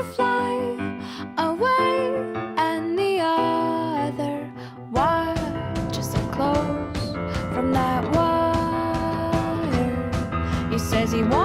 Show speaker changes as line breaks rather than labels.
to fly away, and the other watches him close from that wire. He says he wants